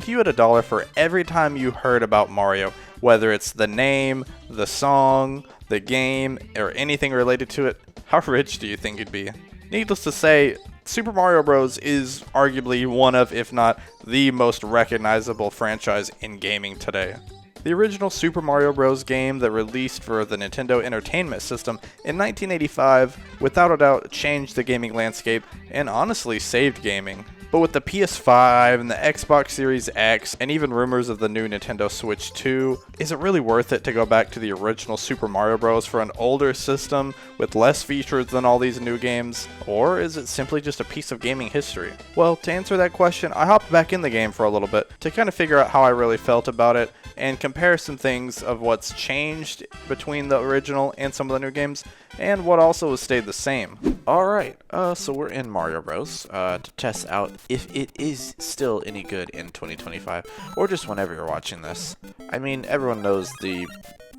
if you had $1 for every time you heard about Mario, whether it's the name, the song, the game, or anything related to it, how rich do you think you'd be? Needless to say, Super Mario Bros. Is arguably one of, if not the most recognizable franchise in gaming today. The original Super Mario Bros. Game that released for the Nintendo Entertainment System in 1985, without a doubt changed the gaming landscape and honestly saved gaming. But with the PS5 and the Xbox Series X and even rumors of the new Nintendo Switch 2, is it really worth it to go back to the original Super Mario Bros. For an older system with less features than all these new games? Or is it simply just a piece of gaming history? Well, to answer that question, I hopped back in the game for a little bit to kind of figure out how I really felt about it and compare some things of what's changed between the original and some of the new games, and what also has stayed the same. Alright, so we're in Mario Bros. To test out if it is still any good in 2025, or just whenever you're watching this. I mean, everyone knows the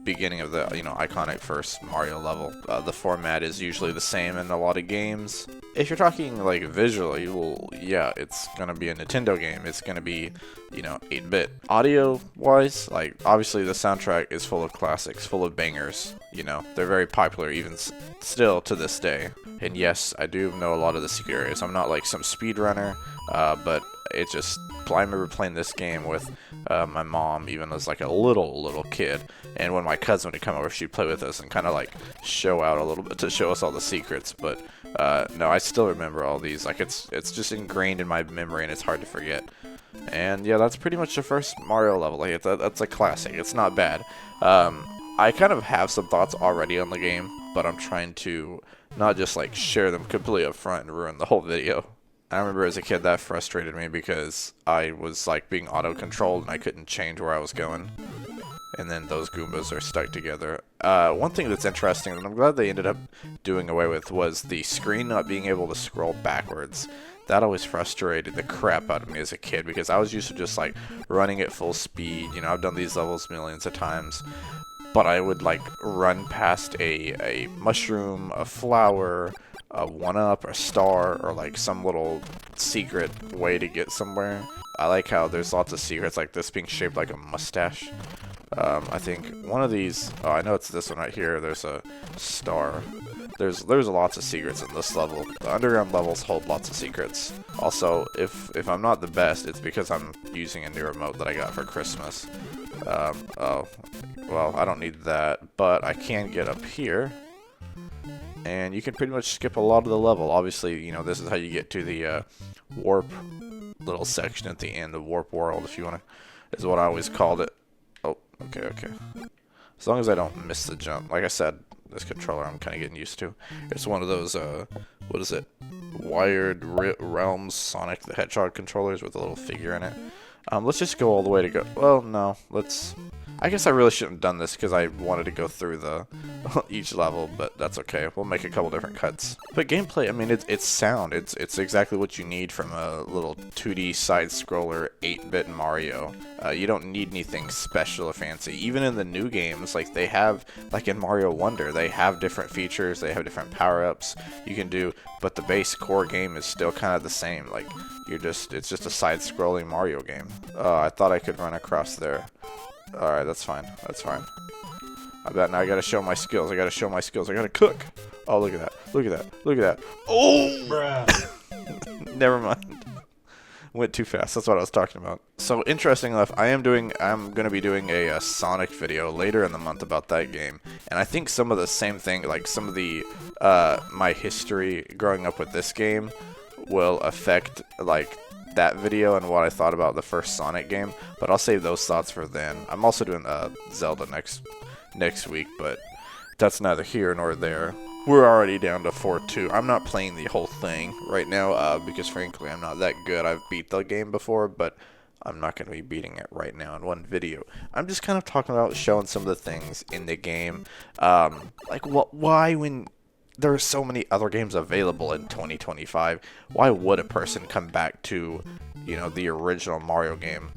beginning of the, iconic first Mario level. The format is usually the same in a lot of games. If you're talking, like, visually, well, yeah, it's gonna be a Nintendo game. It's gonna be, 8-bit. Audio-wise, like, obviously the soundtrack is full of classics, full of bangers. They're very popular even still to this day. And yes, I do know a lot of the secret areas. I'm not like some speedrunner, but it just, I remember playing this game with my mom even as like a little kid, and when my cousin would come over, she'd play with us and kind of like show out a little bit to show us all the secrets. But no, I still remember all these. Like it's just ingrained in my memory and it's hard to forget. And yeah, that's pretty much the first Mario level. Like that's a classic. It's not bad. I kind of have some thoughts already on the game, but I'm trying to not just like share them completely up front and ruin the whole video. I remember as a kid that frustrated me because I was like being auto-controlled and I couldn't change where I was going. And then those Goombas are stuck together. One thing that's interesting, and I'm glad they ended up doing away with, was the screen not being able to scroll backwards. That always frustrated the crap out of me as a kid because I was used to just like running at full speed. I've done these levels millions of times. But I would like run past a mushroom, a flower, a 1-up, a star, or like some little secret way to get somewhere. I like how there's lots of secrets like this being shaped like a mustache. I think one of these, I know it's this one right here, there's a star. There's lots of secrets in this level. The underground levels hold lots of secrets. Also, if I'm not the best, it's because I'm using a new remote that I got for Christmas. Oh, well, I don't need that, but I can get up here. And you can pretty much skip a lot of the level. Obviously, this is how you get to the warp little section at the end, the warp world, if you want to, is what I always called it. Oh, okay. As long as I don't miss the jump. Like I said, this controller I'm kind of getting used to. It's one of those, what is it? Wired Realms Sonic the Hedgehog controllers with a little figure in it. Let's just go all the way to go. Well, no, I guess I really shouldn't have done this because I wanted to go through each level, but that's okay. We'll make a couple different cuts. But gameplay, I mean, it's sound. It's exactly what you need from a little 2D side-scroller 8-bit Mario. You don't need anything special or fancy. Even in the new games, like they have, like in Mario Wonder, they have different features. They have different power-ups you can do, but the base core game is still kind of the same. Like it's just a side-scrolling Mario game. I thought I could run across there. Alright, that's fine. I bet now I gotta show my skills. I gotta cook. Oh, look at that. Oh! Bruh. Never mind. Went too fast. That's what I was talking about. So, interesting enough, I'm gonna be doing a Sonic video later in the month about that game. And I think some of the same thing, like some of the, my history growing up with this game will affect, like, that video and what I thought about the first Sonic game, but I'll save those thoughts for then. I'm also doing Zelda next week, but that's neither here nor there. We're already down to 4-2. I'm not playing the whole thing right now because frankly I'm not that good. I've beat the game before, but I'm not going to be beating it right now in one video. I'm just kind of talking about showing some of the things in the game, like why when there are so many other games available in 2025. Why would a person come back to, the original Mario game?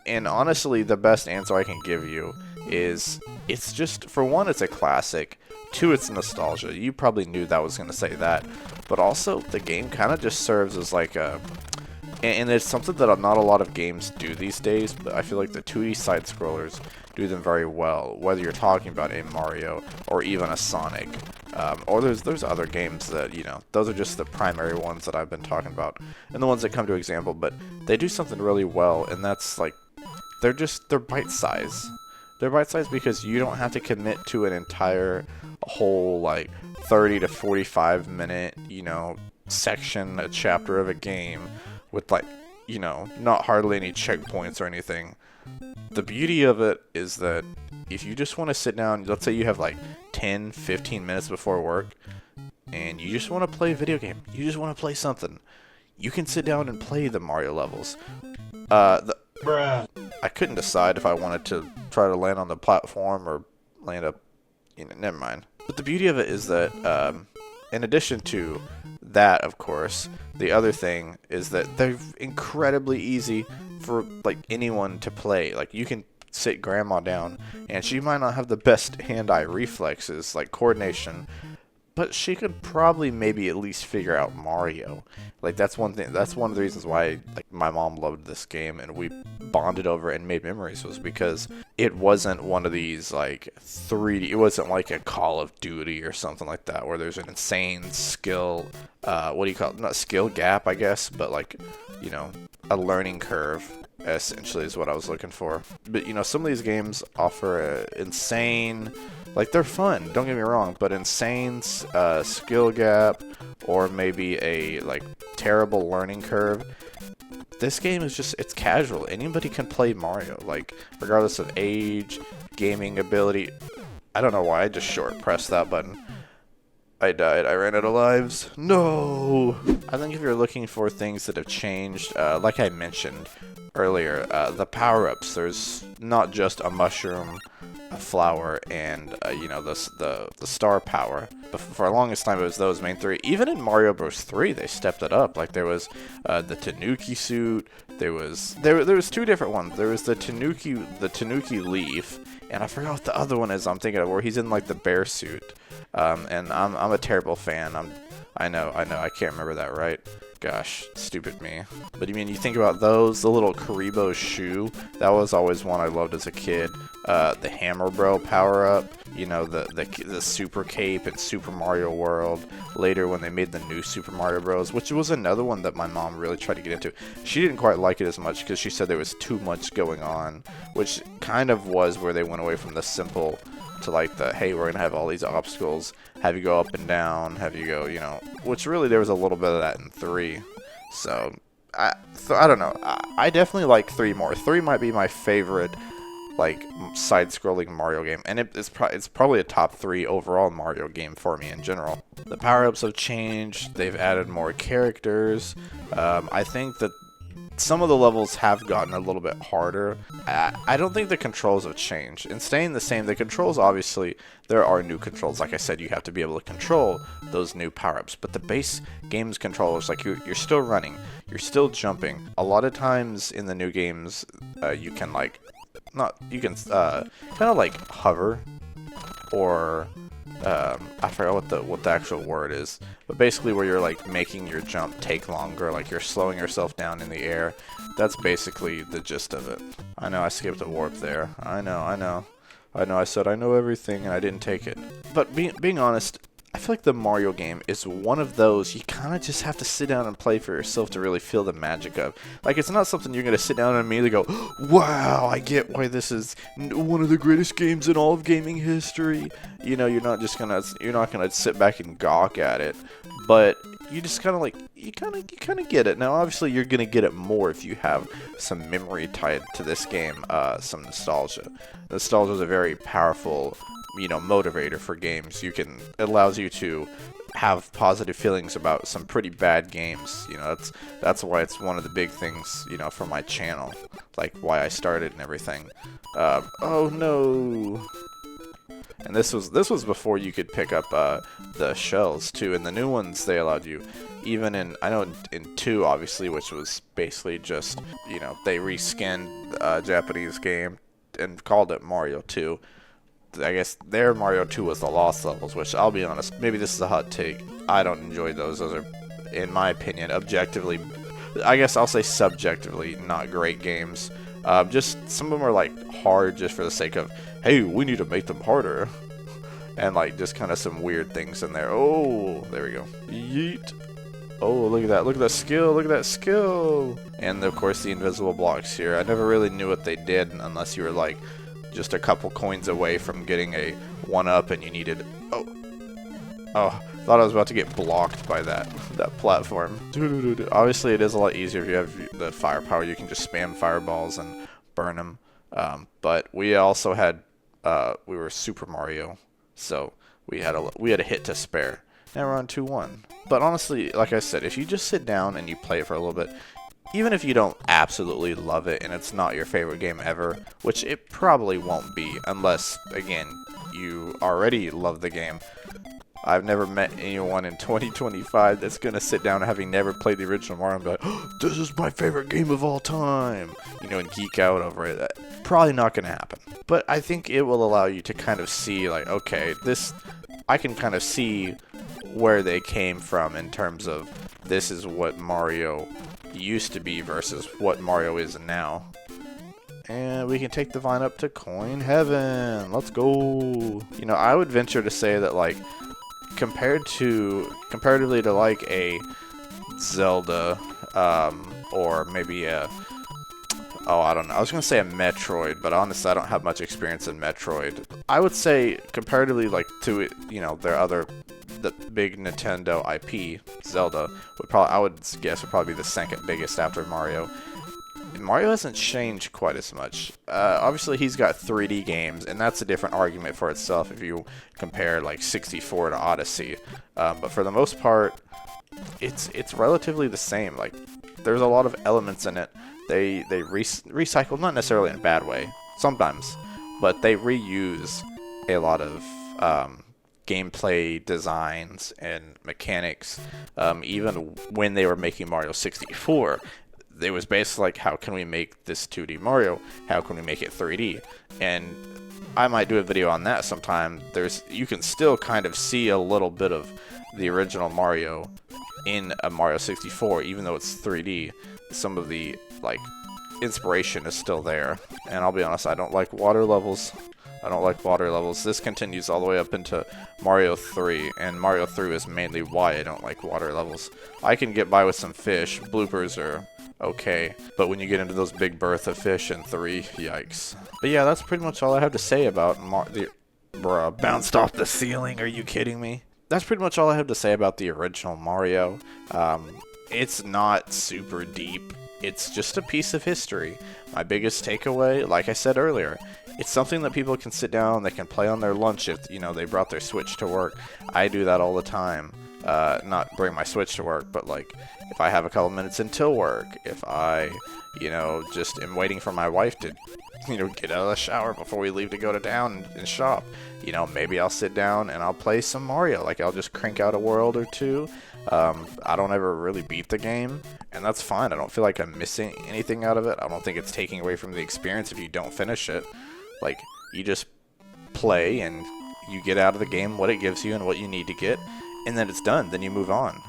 And honestly, the best answer I can give you is it's just, for one, it's a classic. 2, it's nostalgia. You probably knew that was going to say that. But also, the game kind of just serves as like a And it's something that not a lot of games do these days, but I feel like the 2D side-scrollers do them very well, whether you're talking about a Mario or even a Sonic. Or there's other games that, you know, those are just the primary ones that I've been talking about, and the ones that come to example, but they do something really well, and that's like, they're bite-size. They're bite-size because you don't have to commit to an entire whole, like, 30 to 45 minute, you know, section, a chapter of a game with, like, you know, not hardly any checkpoints or anything. The beauty of it is that if you just want to sit down, let's say you have like 10, 15 minutes before work, and you just want to play a video game, you just want to play something, you can sit down and play the Mario levels. I couldn't decide if I wanted to try to land on the platform or land up, you know, never mind. But the beauty of it is that, in addition to that, of course, the other thing is that they're incredibly easy for, like, anyone to play. Like, you can sit grandma down, and she might not have the best hand-eye reflexes, like coordination, but she could probably maybe at least figure out Mario. Like, that's one thing, that's one of the reasons why, like, my mom loved this game and we bonded over it and made memories, was because it wasn't one of these, like, 3D, it wasn't like a Call of Duty or something like that, where there's an insane skill, what do you call it, not skill gap, I guess, but, like, you know, a learning curve, essentially, is what I was looking for. But, you know, some of these games offer a insane, like, they're fun, don't get me wrong, but insane skill gap, or maybe a, like, terrible learning curve. This game is just, it's casual. Anybody can play Mario, like, regardless of age, gaming ability. I don't know why I just short pressed that button. I died. I ran out of lives. No! I think if you're looking for things that have changed, like I mentioned earlier, the power-ups, there's not just a mushroom, a flower, and, you know, the star power. But for the longest time, it was those main three. Even in Mario Bros. 3, they stepped it up. Like, there was the Tanuki suit. There was two different ones. There was the Tanuki leaf, and I forgot what the other one is I'm thinking of, where he's in, like, the bear suit. And I'm a terrible fan. I know, I can't remember that right. Gosh, stupid me. But I mean, you think about those, the little Karibo shoe, that was always one I loved as a kid. The Hammer Bro power-up, you know, the Super Cape in Super Mario World. Later, when they made the new Super Mario Bros., which was another one that my mom really tried to get into. She didn't quite like it as much because she said there was too much going on, which kind of was where they went away from the simple to, like, the, hey, we're gonna have all these obstacles, have you go up and down, have you go, you know, which really there was a little bit of that in 3. So I don't know. I definitely like 3 more. 3 might be my favorite, like, side-scrolling Mario game, and it's probably a top 3 overall Mario game for me in general. The power-ups have changed. They've added more characters. I think that some of the levels have gotten a little bit harder. I don't think the controls have changed. In staying the same, the controls, obviously, there are new controls. Like I said, you have to be able to control those new power-ups. But the base game's controls, like, you're still running, you're still jumping. A lot of times in the new games, you can, like, kind of like hover, or I forgot what the actual word is, but basically where you're, like, making your jump take longer, like you're slowing yourself down in the air. That's basically the gist of it. I know I skipped a warp there. I know I said I know everything and I didn't take it. But being honest, I feel like the Mario game is one of those you kind of just have to sit down and play for yourself to really feel the magic of. Like, it's not something you're going to sit down and immediately go, wow, I get why this is one of the greatest games in all of gaming history. You know, you're not going to sit back and gawk at it, but you just kind of, like, you kind of get it. Now, obviously, you're going to get it more if you have some memory tied to this game, some nostalgia. Nostalgia is a very powerful, you know, motivator for games. It allows you to have positive feelings about some pretty bad games. You know, that's why it's one of the big things, you know, for my channel, like why I started and everything. Oh no. And this was before you could pick up the shells too. And the new ones, they allowed you, even in, I know in 2 obviously, which was basically just, you know, they reskinned a Japanese game and called it Mario 2. I guess their Mario 2 was the Lost Levels, which, I'll be honest, maybe this is a hot take, I don't enjoy those. Those are, in my opinion, objectively I guess I'll say subjectively not great games. Just some of them are like hard just for the sake of, hey, we need to make them harder. And like just kind of some weird things in there. Oh, there we go. Yeet. Oh, look at that. Look at that skill. Look at that skill. And of course the invisible blocks here. I never really knew what they did unless you were like just a couple coins away from getting a 1-up and you needed... Oh, thought I was about to get blocked by that platform. Obviously it is a lot easier if you have the firepower. You can just spam fireballs and burn them. But we also had... we were Super Mario. So we had a hit to spare. Now we're on 2-1. But honestly, like I said, if you just sit down and you play it for a little bit, even if you don't absolutely love it and it's not your favorite game ever, which it probably won't be unless, again, you already love the game. I've never met anyone in 2025 that's going to sit down having never played the original Mario and be like, oh, this is my favorite game of all time, you know, and geek out over it. Probably not going to happen. But I think it will allow you to kind of see, like, okay, I can kind of see where they came from in terms of this is what Mario used to be versus what Mario is now. And we can take the vine up to coin heaven. Let's go. You know, I would venture to say that, like, comparatively to like a Zelda, or maybe a, I don't know. I was gonna say a Metroid, but honestly, I don't have much experience in Metroid. I would say comparatively, like to the big Nintendo IP, Zelda I would guess would probably be the second biggest after Mario. Mario hasn't changed quite as much. Obviously, he's got 3D games, and that's a different argument for itself if you compare like 64 to Odyssey. But for the most part, it's relatively the same. Like, there's a lot of elements in it. They recycle, not necessarily in a bad way, sometimes, but they reuse a lot of gameplay designs and mechanics. Even when they were making Mario 64. It was basically like, how can we make this 2D Mario? How can we make it 3D? And I might do a video on that sometime. You can still kind of see a little bit of the original Mario in a Mario 64, even though it's 3D. Some of the like inspiration is still there. And I'll be honest, I don't like water levels. This continues all the way up into Mario 3, and Mario 3 is mainly why I don't like water levels. I can get by with some fish. Bloopers are okay, but when you get into those big berth of fish in 3, yikes. But yeah, that's pretty much all I have to say about Bruh, bounced off the ceiling, are you kidding me? That's pretty much all I have to say about the original Mario. It's not super deep. It's just a piece of history. My biggest takeaway, like I said earlier, it's something that people can sit down, they can play on their lunch if, you know, they brought their Switch to work. I do that all the time. Not bring my Switch to work, but like if I have a couple minutes until work, if I, you know, just am waiting for my wife to, you know, get out of the shower before we leave to go to town and shop, you know, maybe I'll sit down and I'll play some Mario. Like, I'll just crank out a world or two. I don't ever really beat the game, and that's fine. I don't feel like I'm missing anything out of it. I don't think it's taking away from the experience if you don't finish it. Like, you just play and you get out of the game what it gives you and what you need to get, and then it's done. Then you move on.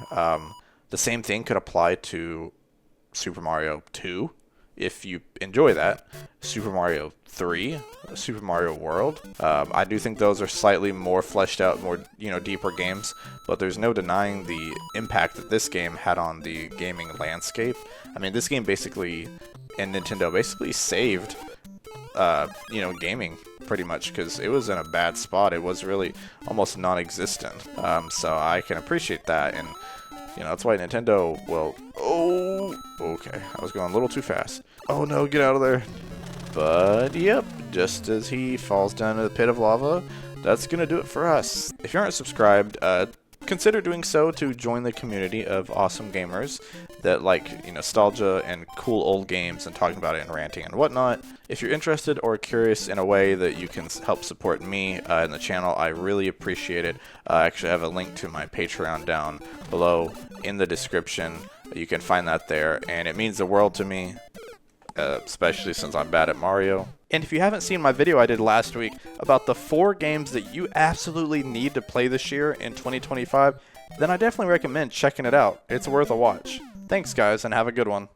The same thing could apply to Super Mario 2, if you enjoy that. Super Mario 3, Super Mario World. I do think those are slightly more fleshed out, more, you know, deeper games, but there's no denying the impact that this game had on the gaming landscape. I mean, this game basically, and Nintendo basically saved you know, gaming pretty much, because it was in a bad spot. It was really almost non-existent. So I can appreciate that, and you know, that's why Nintendo will... Oh, okay, I was going a little too fast. Oh no, get out of there. But yep, just as he falls down into the pit of lava, that's gonna do it for us. If you aren't subscribed, consider doing so to join the community of awesome gamers that like, you know, nostalgia and cool old games and talking about it and ranting and whatnot. If you're interested or curious in a way that you can help support me and the channel, I really appreciate it. I actually have a link to my Patreon down below in the description. You can find that there, and it means the world to me, especially since I'm bad at Mario. And if you haven't seen my video I did last week about the 4 games that you absolutely need to play this year in 2025, then I definitely recommend checking it out. It's worth a watch. Thanks, guys, and have a good one.